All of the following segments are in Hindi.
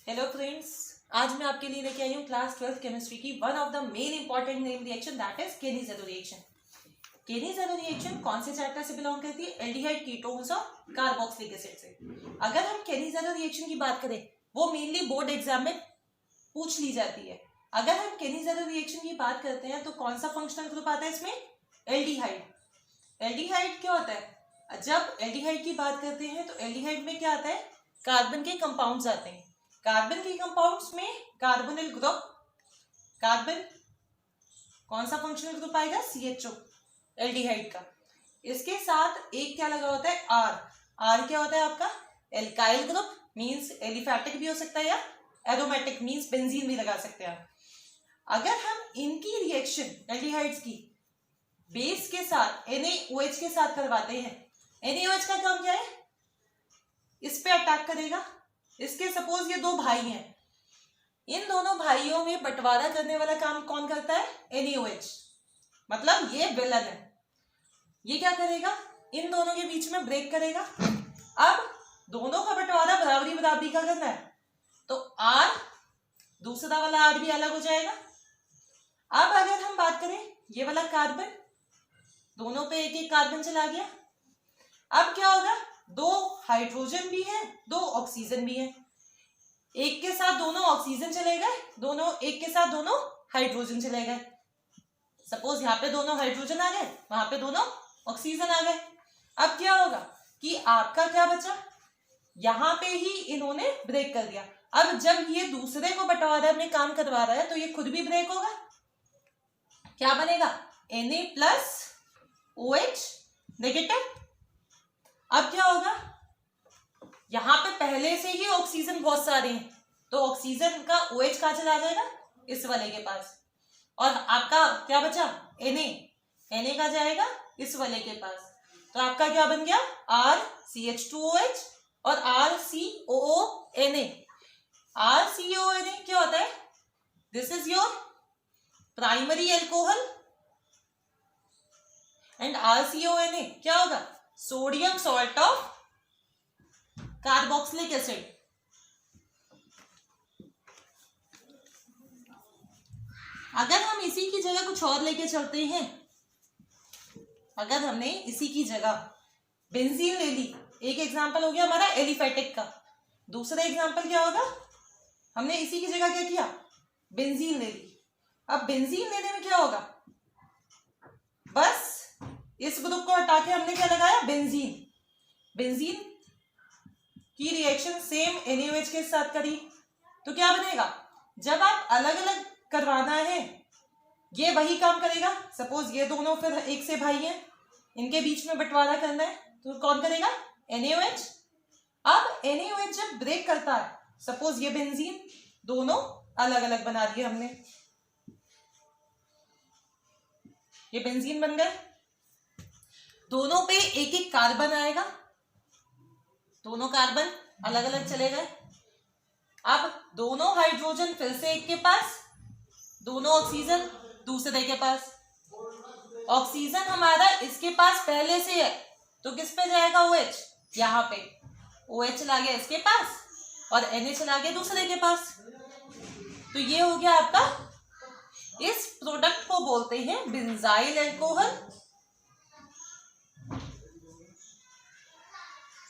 हेलो फ्रेंड्स, आज मैं आपके लिए लेके आई हूँ क्लास 12 केमिस्ट्री की one of the main important name reaction that is Cannizzaro reaction. Cannizzaro reaction कौन से चैप्टर से बिलोंग करती है? एल्डिहाइड, कीटोन्स और कार्बोक्सिलिक एसिड से। अगर हम केनी-ज़ेरो रिएक्शन की बात करें, वो मेनली बोर्ड एग्जाम में पूछ ली जाती है। अगर हम केनी-ज़ेरो रिएक्शन की बात करते हैं तो कौन सा फंक्शनल ग्रुप आता है इसमें? एल्डिहाइड। एल्डिहाइड क्या होता है? जब एल्डिहाइड की बात करते हैं तो एल्डिहाइड में क्या आता है? कार्बन के कंपाउंड्स आते हैं। कार्बन के कंपाउंड्स में कार्बोनिल ग्रुप, कार्बन कौन सा फंक्शनल ग्रुप आएगा? CHO, एल्डिहाइड का। इसके साथ एक क्या लगा होता है? आर क्या होता है आपका? एल्काइल ग्रुप, मींस एलिफैटिक भी हो सकता है या एरोमेटिक मींस बेंजीन भी लगा सकते हैं। अगर हम इनकी रिएक्शन एल्डिहाइड्स की बेस के साथ NaOH के साथ करवाते हैं, NaOH का काम क्या है? इस पे अटैक करेगा। इसके सपोज ये दो भाई हैं, इन दोनों भाइयों में बंटवारा करने वाला काम कौन करता है? NaOH। मतलब ये विलन है, ये क्या करेगा? इन दोनों के बीच में ब्रेक करेगा। अब दोनों का बंटवारा बराबरी बराबरी का करना है, तो R दूसरा वाला R भी अलग हो जाएगा। अब अगर हम बात करें ये वाला कार्बन, दोनों पे एक एक कार्बन चला गया। अब क्या होगा? दो हाइड्रोजन भी है, दो ऑक्सीजन भी है। एक के साथ दोनों ऑक्सीजन चले गए, दोनों एक के साथ दोनों हाइड्रोजन चले गए। सपोज यहाँ पे दोनों हाइड्रोजन आ गए, वहां पे दोनों ऑक्सीजन आ गए। अब क्या होगा कि आपका क्या बचा? यहाँ पे ही इन्होंने ब्रेक कर दिया। अब जब ये दूसरे को बंटवारा में काम करवा रहा है तो ये खुद भी ब्रेक होगा। क्या बनेगा? Na+OH negative. अब क्या होगा? यहां पे पहले से ही ऑक्सीजन बहुत सारे हैं, तो ऑक्सीजन का OH कहां चला जाएगा? इस वाले के पास। और आपका क्या बचा? Na का जाएगा इस वाले के पास। तो आपका क्या बन गया? RCH2OH और RCOONA। RCOONA क्या होता है? This is your primary alcohol and RCONA क्या होगा? Sodium salt of carboxylic acid. अगर हम इसी की जगह कुछ और लेके चलते हैं, अगर हमने इसी की जगह बेंजीन ले ली, एक एग्जांपल हो गया हमारा एलिफेटिक का। दूसरा एग्जांपल क्या होगा? हमने इसी की जगह क्या किया? बेंजीन ले ली। अब बेंजीन लेने में क्या होगा? बस इस ग्रुप को हटा के हमने क्या लगाया? बेंजीन। बेंजीन की रिएक्शन सेम NaOH के साथ करी तो क्या बनेगा? जब आप अलग अलग करवाना है, ये वही काम करेगा। सपोज ये दोनों फिर एक से भाई हैं, इनके बीच में बंटवारा करना है तो कौन करेगा? NaOH। अब NaOH जब ब्रेक करता है, सपोज ये बेंजीन दोनों अलग अलग बना दिए हमने, ये बेंजीन बन गए। दोनों पे एक एक कार्बन आएगा, दोनों कार्बन अलग अलग चले गए। अब दोनों हाइड्रोजन फिर से एक के पास, दोनों ऑक्सीजन दूसरे के पास। ऑक्सीजन हमारा इसके पास पहले से है तो किस पे जाएगा? OH। यहाँ पे OH चला गया इसके पास और Na चला गया दूसरे के पास। तो ये हो गया आपका, इस प्रोडक्ट को बोलते हैं बेंजाइल अल्कोहल।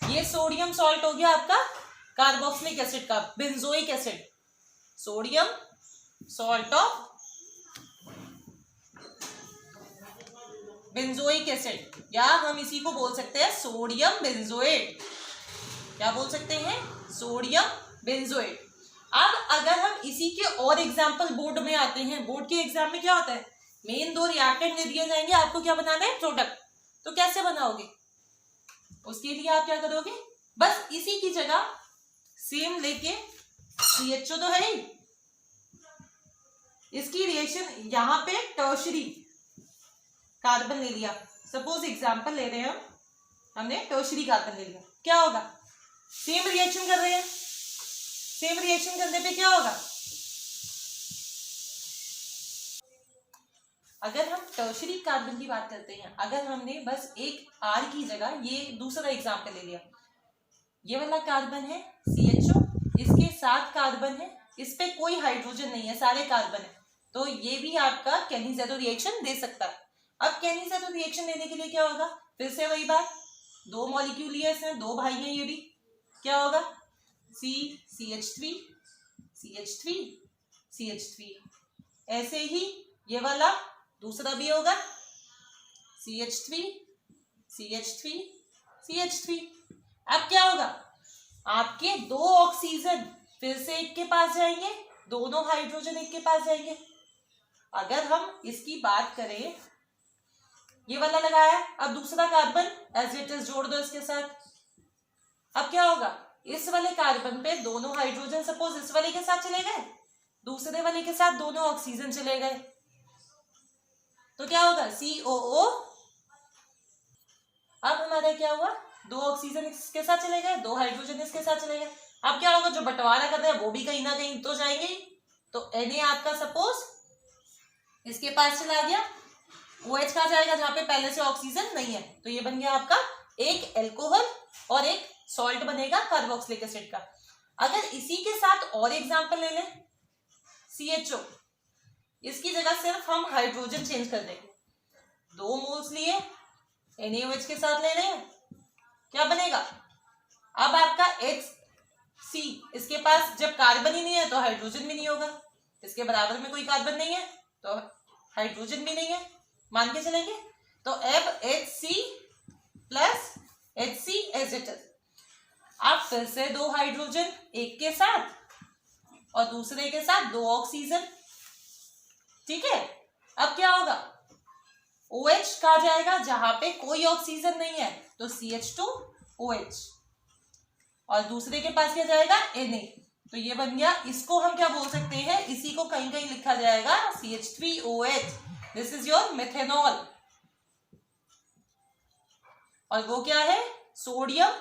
ये सोडियम सॉल्ट हो गया आपका कार्बोक्सिलिक एसिड का, benzoic acid, sodium salt of benzoic acid, या हम इसी को बोल सकते हैं सोडियम बेंजोएट। क्या बोल सकते हैं? Sodium benzoate. अब अगर हम इसी के और एग्जाम्पल बोर्ड में आते हैं, बोर्ड के एग्जाम में क्या होता है? मेन दो रिएक्टेंट दे दिए जाएंगे, आपको क्या बनाना है? प्रोडक्ट। तो कैसे बनाओगे? उसके लिए आप क्या करोगे? बस इसी की जगह सेम लेके, CHO तो है ही, इसकी रिएक्शन यहां पे टर्शरी कार्बन ले लिया। सपोज एग्जांपल ले रहे हैं हमने टर्शरी कार्बन ले लिया। क्या होगा? सेम रिएक्शन कर रहे हैं, सेम रिएक्शन करने पे क्या होगा? अगर हम टर्शरी कार्बन की बात करते हैं, अगर हमने बस एक R की जगह ये दूसरा एग्जांपल ले लिया, ये वाला कार्बन है CHO, इसके 7 कार्बन है, इस पे कोई हाइड्रोजन नहीं है, सारे कार्बन है, तो ये भी आपका केनिज़ेरो रिएक्शन दे सकता है। अब केनिज़ेरो रिएक्शन देने के लिए क्या होगा, फिर से वही बात, 2 मॉलिक्यूल लिए इसमें, 2 भाई हैं ये भी, क्या होगा CH3 CH3 CH3, ऐसे ही ये वाला दूसरा भी होगा CH3 CH3 CH3। अब क्या होगा, आपके 2 ऑक्सीजन फिर से एक के पास जाएंगे, दोनों हाइड्रोजन एक के पास जाएंगे। अगर हम इसकी बात करें, ये वाला लगाया, अब दूसरा कार्बन एज इट इज जोड़ दो इसके साथ। अब क्या होगा, इस वाले कार्बन पे दोनों हाइड्रोजन सपोज इस वाले के साथ चले गए, दूसरे वाले के साथ दोनों ऑक्सीजन चले गए, तो क्या होगा COO। अब हमारा क्या हुआ, 2 ऑक्सीजन इसके साथ चले गए, 2 हाइड्रोजन इसके साथ चले गए। अब क्या होगा, जो बंटवारा कर रहे हैं वो भी कहीं ना कहीं तो जाएंगे ही, तो Na आपका सपोज इसके पास चला गया, OH कहाँ जाएगा, जहां पे पहले से ऑक्सीजन नहीं है, तो ये बन गया आपका एक एल्कोहल और एक सॉल्ट बनेगा कार्बोक्सिलिक एसिड का। अगर इसी के साथ और एग्जांपल ले लें, CHO, इसकी जगह सिर्फ हम हाइड्रोजन चेंज कर देंगे, 2 मोल्स लिए NaOH के साथ ले रहे हैं, क्या बनेगा, अब आपका HC, इसके पास जब कार्बन ही नहीं है तो हाइड्रोजन भी नहीं होगा, इसके बराबर में कोई कार्बन नहीं है तो हाइड्रोजन भी नहीं है, मान के चलेंगे, तो अब HC plus HC as it is. अब फिर से 2 हाइड्रोजन एक के साथ और दूसरे के साथ 2 ऑक्सीजन, ठीक है। अब क्या होगा, OH कहा जाएगा जहां पे कोई ऑक्सीजन नहीं है, तो CH2OH, और दूसरे के पास क्या जाएगा Na, तो ये बन गया, इसको हम क्या बोल सकते हैं, इसी को कहीं कहीं लिखा जाएगा CH3OH, this is your methanol. और वो क्या है, sodium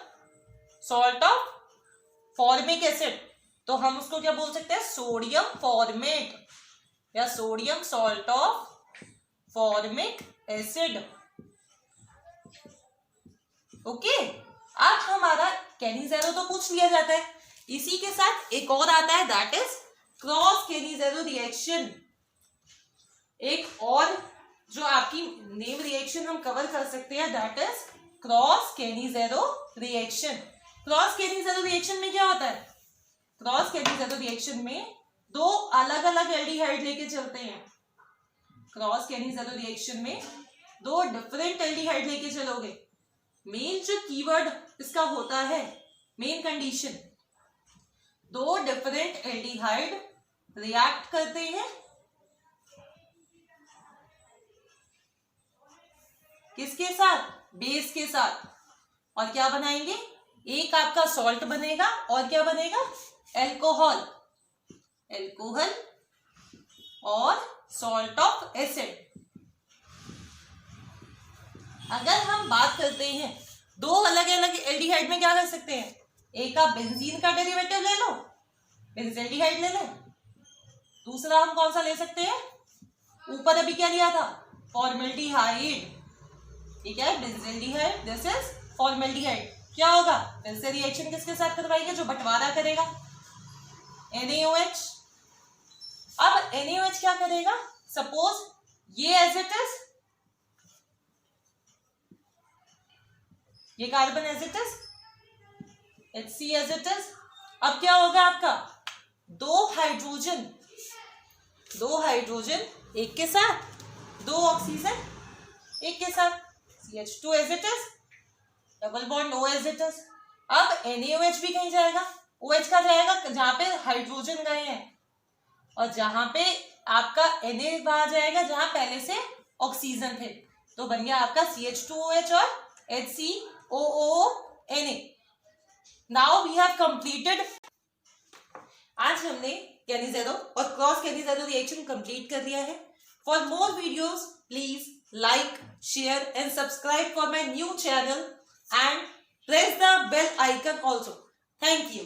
salt of formic acid, तो हम उसको क्या बोल सकते हैं, सोडियम फॉर्मेट या sodium salt of formic acid. Okay, अब हमारा केनिज़ेरो तो पूछ लिया जाता है, इसी के साथ एक और आता है, that is cross Cannizzaro reaction. एक और जो आपकी नेम रिएक्शन हम कवर कर सकते हैं, that is cross Cannizzaro reaction. Cross Cannizzaro reaction में क्या होता है, क्रॉस केनिज़ेरो रिएक्शन में 2 अलग अलग एल्डिहाइड लेके चलते हैं, क्रॉस केनिज़ेरो रिएक्शन में 2 डिफरेंट एल्डिहाइड लेके चलोगे। मेन जो कीवर्ड इसका होता है, main condition, 2 different aldehyde react करते हैं किसके साथ, बेस के साथ, और क्या बनाएंगे, एक आपका सॉल्ट बनेगा और क्या बनेगा, एल्कोहल, एल्कोहल और सॉल्ट ऑफ एसिड। अगर हम बात करते हैं 2 अलग अलग एल्डिहाइड में क्या कर सकते हैं, एक आप बेंजीन का डेरिवेटिव ले लो, बेंजील्डिहाइड ले लो, दूसरा हम कौन सा ले सकते हैं, ऊपर अभी क्या लिया था, फॉर्मेल्डिहाइड, ठीक है, बेंजील्डिहाइड, दिस इज फॉर्मेल्डिहाइड। क्या होगा, फिर से रिएक्शन किसके साथ करवाएंगे, जो बंटवारा करेगा, NaOH। अब NaOH क्या करेगा, सपोज ये एज इट इज, ये carbon as it is, HC as it is. अब क्या होगा आपका, 2 हाइड्रोजन एक के साथ, 2 ऑक्सीजन एक के साथ, CH2 as it is, double bond O as it is. अब NaOH भी कहीं जाएगा, OH का जाएगा जहां पे हाइड्रोजन गए हैं, और जहां पे आपका Na वहां जाएगा जहां पहले से ऑक्सीजन थे, तो बन गया आपका CH2OH और HCOONA। Now we have completed, आज हमने केनिज़ेरो और क्रॉस केनिज़ेरो रिएक्शन कंप्लीट कर लिया है। For more videos please like, share and subscribe for my new channel and press the bell icon also. Thank you.